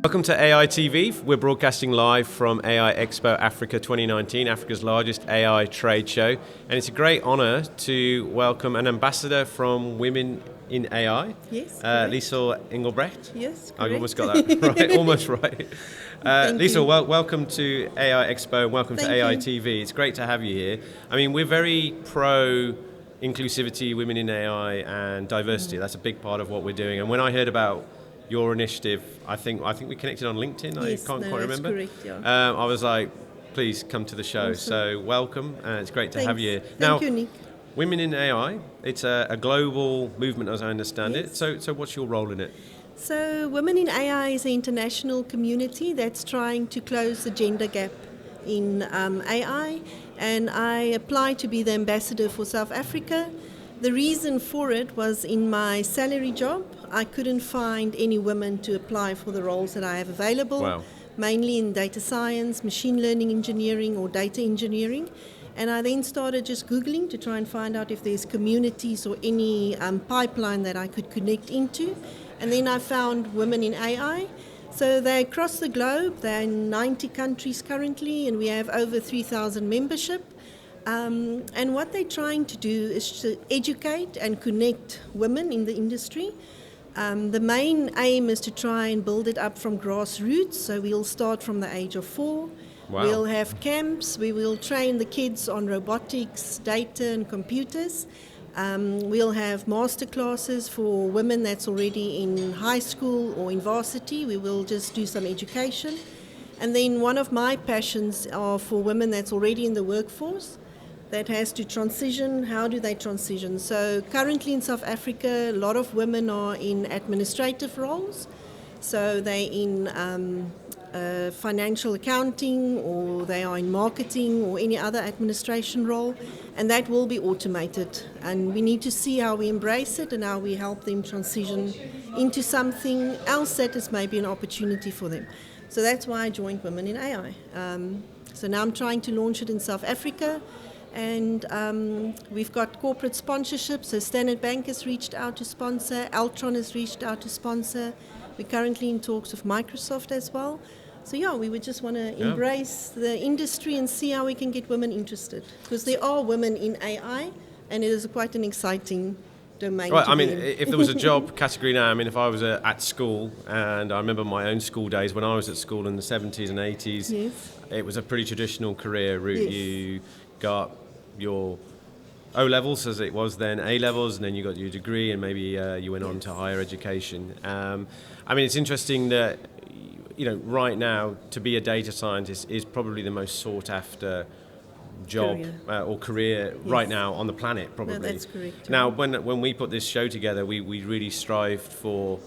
Welcome to AI TV. We're broadcasting live from AI Expo Africa 2019, Africa's largest AI trade show. And it's a great honor to welcome an ambassador from Women in AI. Yes. Lisel Engelbrecht. Yes, I correct. almost got that right, almost right. Lisel, welcome to AI Expo and welcome to AI TV. It's great to have you here. I mean, we're very pro inclusivity, women in AI and diversity. That's a big part of what we're doing. And when I heard about your initiative, I think we connected on LinkedIn. Yes, I can't quite remember. That's correct, yeah. I was like, please come to the show. Awesome. So welcome, it's great to have you here. Thank you, Nick. Women in AI, it's a global movement as I understand it. So what's your role in it? So Women in AI is an international community that's trying to close the gender gap in AI, and I applied to be the ambassador for South Africa. The reason for it was in my salary job, I couldn't find any women to apply for the roles that I have available, Wow. mainly in data science, machine learning engineering or data engineering. And I then started just Googling to try and find out if there's communities or any pipeline that I could connect into. And then I found Women in AI. So they're across the globe, they're in 90 countries currently, and we have over 3,000 membership. And what they're trying to do is to educate and connect women in the industry. The main aim is to try and build it up from grassroots. So we'll start from the age of 4. Wow. We'll have camps. We will train the kids on robotics, data and computers. We'll have master classes for women that's already in high school or in varsity. We will just do some education. And then one of my passions are for women that's already in the workforce that has to transition. How do they transition? So currently in South Africa, a lot of women are in administrative roles. So they're in financial accounting, or they are in marketing or any other administration role, and that will be automated. And we need to see how we embrace it and how we help them transition into something else that is maybe an opportunity for them. So that's why I joined Women in AI. So now I'm trying to launch it in South Africa. And we've got corporate sponsorship, so Standard Bank has reached out to sponsor, Altron has reached out to sponsor. We're currently in talks with Microsoft as well. So yeah, we would just want to embrace the industry and see how we can get women interested. Because there are women in AI, and it is quite an exciting domain. Right, I mean, if there was a job category now, I mean, if I was at school, and I remember my own school days when I was at school in the 70s and 80s, yes. It was a pretty traditional career route. Yes. You got your O-levels, as it was then, A-levels, and then you got your degree, and maybe you went on to higher education. I mean, it's interesting that, right now, to be a data scientist is probably the most sought-after job or career right now on the planet, probably. No, that's correct. Now, when we put this show together, we really strived for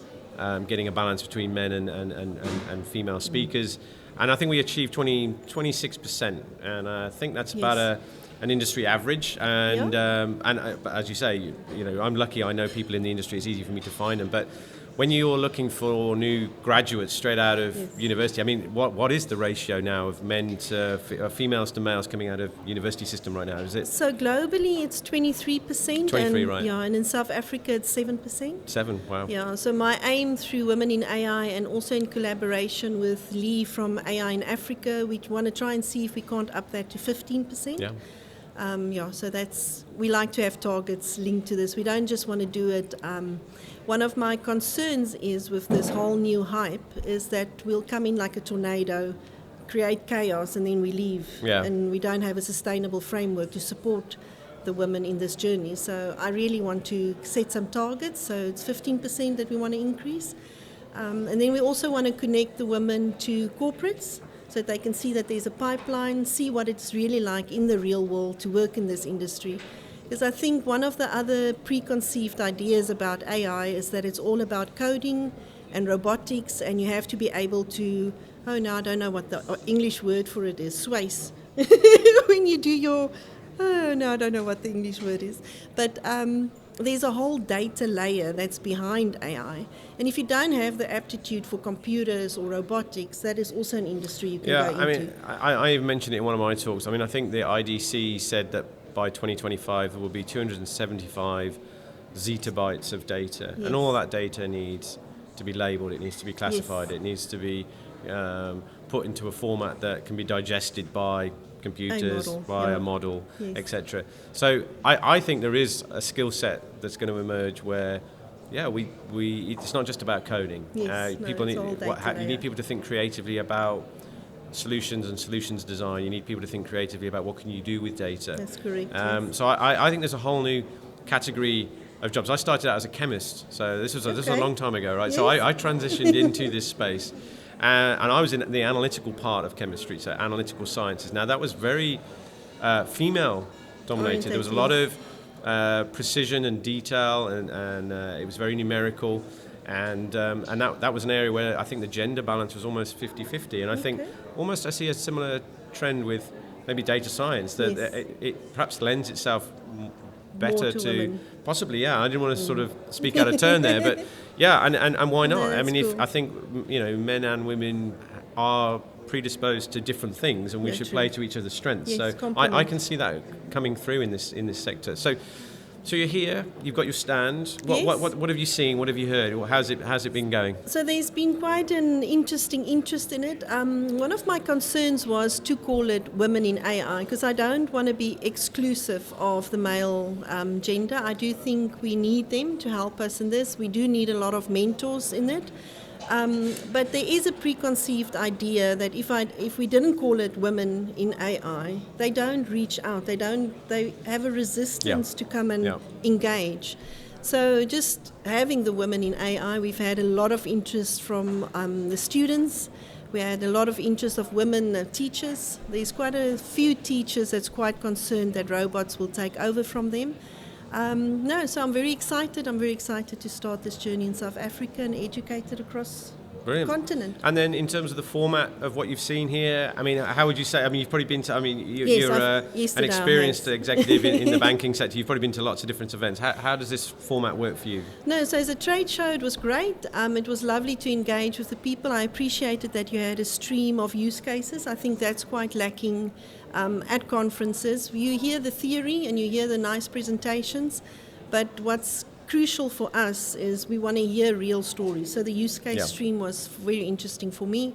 getting a balance between men and female speakers. And I think we achieved 26%, and I think that's about an industry average. And as you say, I'm lucky. I know people in the industry. It's easy for me to find them. But when you're looking for new graduates straight out of university, I mean, what is the ratio now of men to females to males coming out of university system right now? Is it? So globally, it's 23%. 23, right? Yeah, and in South Africa, it's 7%. 7, wow. Yeah, so my aim through Women in AI, and also in collaboration with Lee from AI in Africa, we want to try and see if we can't up that to 15%. Yeah. So we like to have targets linked to this. We don't just want to do it. One of my concerns is with this whole new hype is that we'll come in like a tornado, create chaos, and then we leave. Yeah. And we don't have a sustainable framework to support the women in this journey. So I really want to set some targets. So it's 15% that we want to increase. And then we also want to connect the women to corporates, so that they can see that there's a pipeline, see what it's really like in the real world to work in this industry. Because I think one of the other preconceived ideas about AI is that it's all about coding and robotics, and you have to be able to, I don't know what the English word for it is, swace. When you do your, I don't know what the English word is. But there's a whole data layer that's behind AI. And if you don't have the aptitude for computers or robotics, that is also an industry you can go into. I mean, I even mentioned it in one of my talks. I mean, I think the IDC said that by 2025 there will be 275 zettabytes of data. Yes. And all that data needs to be labelled, it needs to be classified, Yes. it needs to be put into a format that can be digested by computers, by a model, Yes. etc. So I think there is a skill set that's going to emerge where, it's not just about coding. Yes, no, People it's need all data you need people to think creatively about solutions and solutions design. You need people to think creatively about what can you do with data. That's correct. Yes. So I think there's a whole new category of jobs. I started out as a chemist, so this was a long time ago, right? Yes. So I transitioned into this space, and I was in the analytical part of chemistry, so analytical sciences. Now that was very female dominated. There was a lot of precision and detail, and it was very numerical. And that was an area where I think the gender balance was almost 50-50. And I think almost I see a similar trend with maybe data science, that it perhaps lends itself better to women. Possibly, I didn't want to sort of speak out of turn there, but and why not? No, I mean, cool. I think men and women are predisposed to different things, and we should play to each other's strengths. Yes, So I can see that coming through in this sector. So you're here, you've got your stand. What have you seen? What have you heard? How's it been going? So there's been quite an interesting interest in it. One of my concerns was to call it Women in AI, because I don't want to be exclusive of the male gender. I do think we need them to help us in this. We do need a lot of mentors in it. But there is a preconceived idea that if we didn't call it Women in AI, they don't reach out. They have a resistance to come and engage. So just having the Women in AI, we've had a lot of interest from the students. We had a lot of interest of women teachers. There's quite a few teachers that's quite concerned that robots will take over from them. So I'm very excited. I'm very excited to start this journey in South Africa and educate it across the continent. And then in terms of the format of what you've seen here, I mean, how would you say, I mean, you've probably been to, I mean, you're an experienced executive in the banking sector. You've probably been to lots of different events. How does this format work for you? No, so as a trade show, it was great. It was lovely to engage with the people. I appreciated that you had a stream of use cases. I think that's quite lacking at conferences. You hear the theory and you hear the nice presentations, but what's crucial for us is we want to hear real stories. So the use case stream was very interesting for me.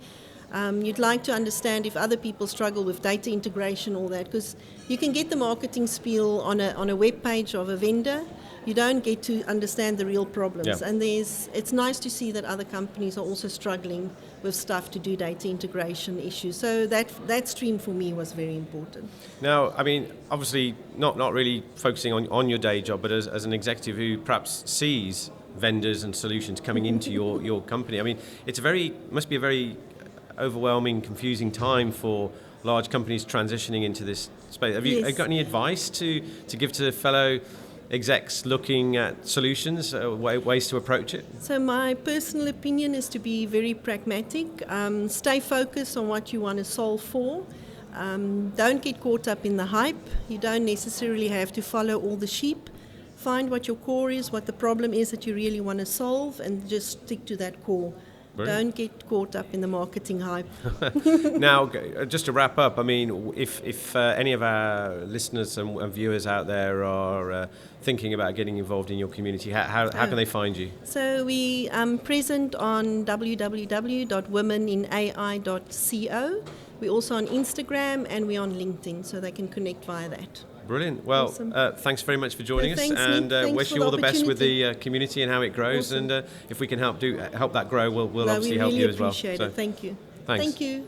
You'd like to understand if other people struggle with data integration, all that, because you can get the marketing spiel on a web page of a vendor. You don't get to understand the real problems. And it's nice to see that other companies are also struggling with stuff to do data integration issues. So that stream for me was very important. Now, I mean, obviously not really focusing on your day job, but as an executive who perhaps sees vendors and solutions coming into your company, I mean, must be a very overwhelming, confusing time for large companies transitioning into this space. Have you got any advice to give to fellow execs looking at solutions, ways to approach it? So my personal opinion is to be very pragmatic. Stay focused on what you want to solve for. Don't get caught up in the hype. You don't necessarily have to follow all the sheep. Find what your core is, what the problem is that you really want to solve, and just stick to that core. Brilliant. Don't get caught up in the marketing hype. Now, just to wrap up, I mean, if any of our listeners and viewers out there are thinking about getting involved in your community, how can they find you? So we present on www.womeninai.co. We're also on Instagram and we're on LinkedIn, so they can connect via that. Brilliant. Well, awesome. Thanks very much for joining us, and wish you all the best with the community and how it grows. Awesome. And if we can help that grow, we'll obviously help you as well. Appreciate it. Thank you. Thanks. Thank you.